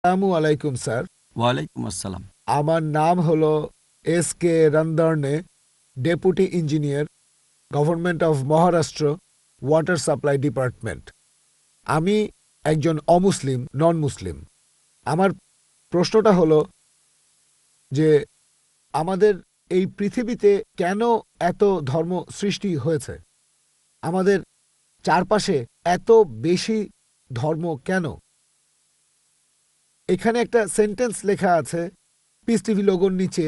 আসসালামু আলাইকুম স্যার। ওয়ালাইকুম আসসালাম। আমার নাম হলো SK রন্দর্নে, deputy engineer, government of Maharashtra, water supply department. আমি একজন অমুসলিম, নন মুসলিম। আমার প্রশ্নটা হলো যে আমাদের এই পৃথিবীতে কেন এত ধর্ম সৃষ্টি হয়েছে? আমাদের চারপাশে এত বেশি ধর্ম কেন? এখানে একটা সেন্টেন্স লেখা আছে পিস টিভি লোগোর নিচে,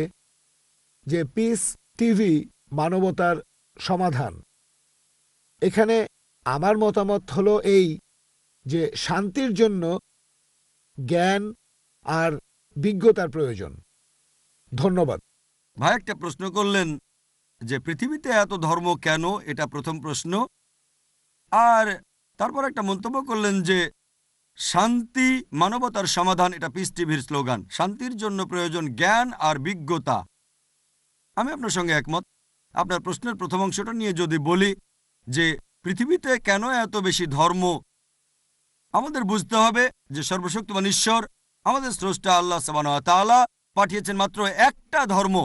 যে পিস টিভি মানবতার সমাধান। এখানে আমার মতামত হলো এই, যে শান্তির জন্য জ্ঞান আর বিজ্ঞতার প্রয়োজন। ধন্যবাদ। ভাই একটা প্রশ্ন করলেন যে পৃথিবীতে এত ধর্ম কেন, এটা প্রথম প্রশ্ন। আর তারপর একটা মন্তব্য করলেন যে শান্তি মানবতার সমাধান, এটা পিস টিভির স্লোগান। শান্তির জন্য প্রয়োজন জ্ঞান আর বিজ্ঞতা। আমি আপনার সঙ্গে একমত। আপনার প্রশ্নের প্রথম অংশটা নিয়ে যদি বলি যে পৃথিবীতে কেন এত বেশি ধর্ম, আমাদের বুঝতে হবে যে সর্বশক্তিমান ঈশ্বর আমাদের স্রষ্টা আল্লাহ সুবহানাহু ওয়া তাআলা পাঠিয়েছেন মাত্র একটা ধর্ম।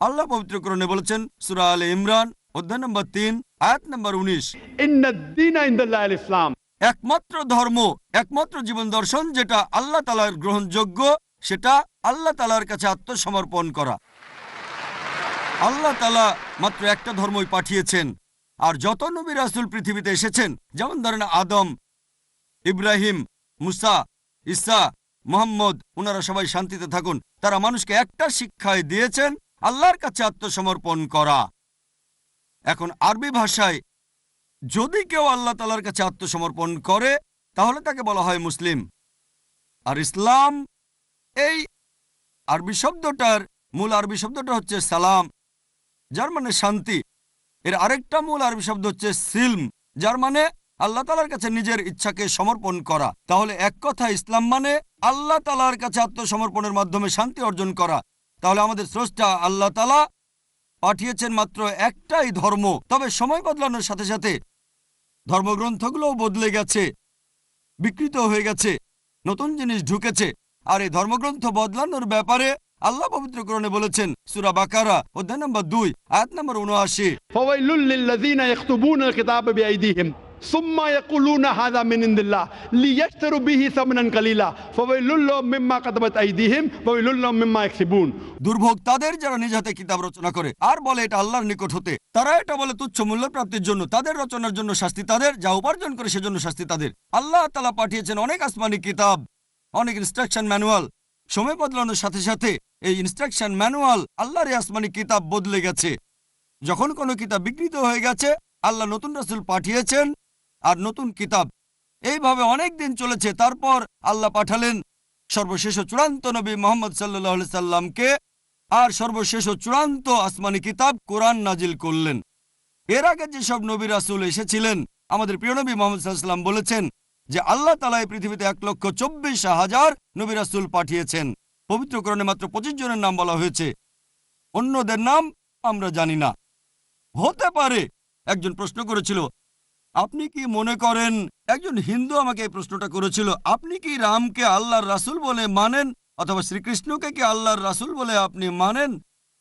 আল্লাহ পবিত্র কোরআনে বলেছেন সূরা আলে ইমরান অধ্যায় নম্বর 3 আয়াত নম্বর 19, ইন্নাদ-দীনা ইনদাল্লাহিল ইসলাম। একমাত্র ধর্ম, একমাত্র জীবন দর্শন যেটা আল্লাহ তাআলার গ্রহণযোগ্য, সেটা আল্লাহ তাআলার কাছে আত্মসমর্পণ করা। আল্লাহ তাআলা মাত্র একটা ধর্মই পাঠিয়েছেন। আর যত নবী রাসূল পৃথিবীতে এসেছেন, যেমন ধরেন আদম, ইব্রাহিম, মুসা, ঈসা, মুহাম্মদ, ওনারা সবাই শান্তিতে থাকুন। তারা মানুষকে একটা শিক্ষাই দিয়েছেন, আল্লাহর কাছে আত্মসমর্পণ করা। এখন আরবি ভাষায় যদি কেউ আল্লাহ তাআলার কাছে আত্মসমর্পণ করে তাহলে তাকে বলা হয় মুসলিম। আর ইসলাম, এই আরবি শব্দটার মূল আরবি শব্দটা হচ্ছে সালাম, যার মানে শান্তি। এর আরেকটা মূল আরবি শব্দ হচ্ছে সিলম, যার মানে আল্লাহ তাআলার কাছে নিজের ইচ্ছাকে সমর্পণ করা। তাহলে এক কথা ইসলাম মানে আল্লাহ তাআলার কাছে আত্মসমর্পণের মাধ্যমে শান্তি অর্জন করা। তাহলে আমাদের স্রষ্টা আল্লাহ তাআলা পাঠিয়েছেন মাত্র একটাই ধর্ম। তবে সময় বদলানোর সাথে সাথে ধর্মগ্রন্থগুলোও বদলে গেছে, বিকৃত হয়ে গেছে, নতুন জিনিস ঢুকেছে। আর এই ধর্মগ্রন্থ বদলানোর ব্যাপারে আল্লাহ পবিত্র কোরআনে বলেছেন সূরা বাকারা অধ্যায় নম্বর 2 আয়াত নম্বর 79, ফাওয়াইলুল লিল্লাযীনা ইয়াকতুবুনাল কিতাবা বিআইদিহিম সুম্মা ইয়াকুলুনা হাযা মিন ইনদিল্লাহ লিয়াশতারু বিহি সামনান কালিলা ফাওয়াইলুল লাহুম মিম্মা কাতাবাত আইদিহিম ওয়াইলুল লাহুম মিম্মা ইয়াকসিবুন। দুর্ভোগ তাদের যারা নিজ হাতে কিতাব রচনা করে আর বলে এটা আল্লাহর নিকট হতে। তারা এটা বলে তুচ্ছ মূল্য প্রাপ্তির জন্য। তাদের রচনার জন্য শাস্তি তাদের, যা উপার্জন করে সেজন্য শাস্তি তাদের। আল্লাহ তাআলা পাঠিয়েছেন অনেক আসমানি কিতাব, অনেক ইনস্ট্রাকশন ম্যানুয়াল। সময় বদলানোর সাথে সাথে এই ইনস্ট্রাকশন ম্যানুয়াল, আল্লাহর এই আসমানি কিতাব বদলে গেছে। যখন কোনো কিতাব বিকৃত হয়ে গেছে, আল্লাহ নতুন রাসূল পাঠিয়েছেন আর নতুন কিতাব। এইভাবে অনেক দিন চলেছে। তারপর আল্লাহ পাঠালেন সর্বশেষ ও চূড়ান্ত নবী মুহাম্মদ সাল্লাল্লাহু আলাইহি সাল্লামকে, আর সর্বশেষ ও চূড়ান্ত আসমানি কিতাব কোরআন নাজিল করলেন। এর আগে যেসব নবী রাসূল এসেছিলেন, আমাদের প্রিয় নবী মুহাম্মদ সাল্লাল্লাহু আলাইহি সাল্লাম বলেছেন যে আল্লাহ তাআলা এই পৃথিবীতে 1,24,000 নবী রাসূল পাঠিয়েছেন। পবিত্র কোরআনে মাত্র 25 জনের নাম বলা হয়েছে, অন্যদের নাম আমরা জানি না। হতে পারে একজন প্রশ্ন করেছিল, আপনি কি মনে করেন, একজন হিন্দু আমাকে এই প্রশ্নটা করেছিল, আপনি কি রামকে আল্লাহর রাসূল বলে মানেন, অথবা শ্রীকৃষ্ণকে কি আল্লাহর রাসূল বলে আপনি মানেন?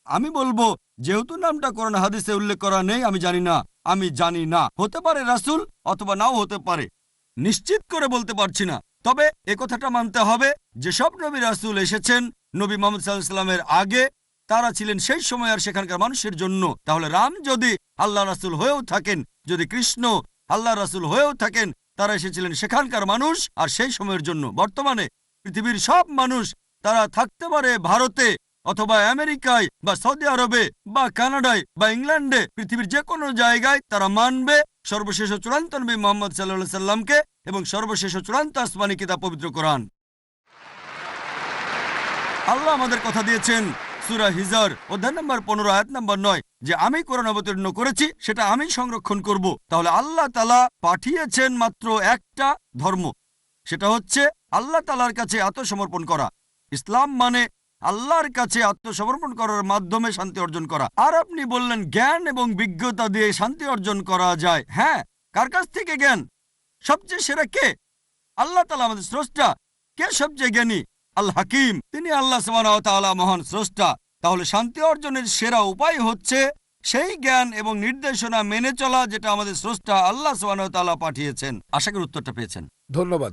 আমি বলবো, যেহেতু নামটা কোরআন হাদিসে উল্লেখ করা নেই, আমি জানি না। আমি জানি না, হতে পারে রাসূল অথবা নাও হতে পারে, নিশ্চিত করে বলতে পারছি না। তবে কথাটা মানতে হবে, যেসব নবী রাসূল এসেছেন নবী মুহাম্মদ সাল্লাল্লাহু আলাইহি সাল্লামের আগে, তারা ছিলেন সেই সময় আর সেখানকার মানুষের জন্য। তাহলে রাম যদি আল্লাহ রাসূল হয়েও থাকেন, যদি কৃষ্ণ আল্লাহ রাসূল হয়েও থাকেন, তারা এসেছিলেন সেখানকার মানুষ আর সেই সময়ের জন্য। বর্তমানে পৃথিবীর সব মানুষ, তারা থাকতে পারে ভারতে অথবা আমেরিকায় বা সৌদি আরবে বা কানাডায় বা ইংল্যান্ডে, পৃথিবীর যে কোনো জায়গায় তারা মানবে সর্বশেষ ও চূড়ান্ত নবী মুহাম্মদ সাল্লাল্লাহু আলাইহি সাল্লামকে এবং সর্বশেষ ও চূড়ান্ত আসমানি কিতাব পবিত্র কোরআন। আল্লাহ আমাদের কথা দিয়েছেন সূরা হিজর অধ্যায় নম্বর 15 আয়াত নম্বর 9, যে আমি কোরআন অবতীর্ণ করেছি, সেটা আমি সংরক্ষণ করব। তাহলে আল্লাহ তাআলা পাঠিয়েছেন মাত্র একটা ধর্ম, সেটা হচ্ছে আল্লাহ তাআলার কাছে আত্মসমর্পণ করা। ইসলাম মানে আল্লাহর কাছে আত্মসমর্পণ করার মাধ্যমে শান্তি অর্জন করা। আর আপনি বললেন জ্ঞান এবং বিজ্ঞতা দিয়ে শান্তি অর্জন করা যায়। হ্যাঁ, কার কাছ থেকে জ্ঞান? সবচেয়ে সেরা কে? আল্লাহ তাআলা আমাদের স্রষ্টা। কে সবচেয়ে জ্ঞানী? আল হাকিম, তিনি আল্লাহ সুবহানাহু ওয়া তাআলা মহান স্রষ্টা। তাহলে শান্তি অর্জনের সেরা উপায় হচ্ছে সেই জ্ঞান এবং নির্দেশনা মেনে চলা যেটা আমাদের স্রষ্টা আল্লাহ সুবহানাহু ওয়া তাআলা পাঠিয়েছেন। আশা করি উত্তরটা পেয়েছেন। ধন্যবাদ।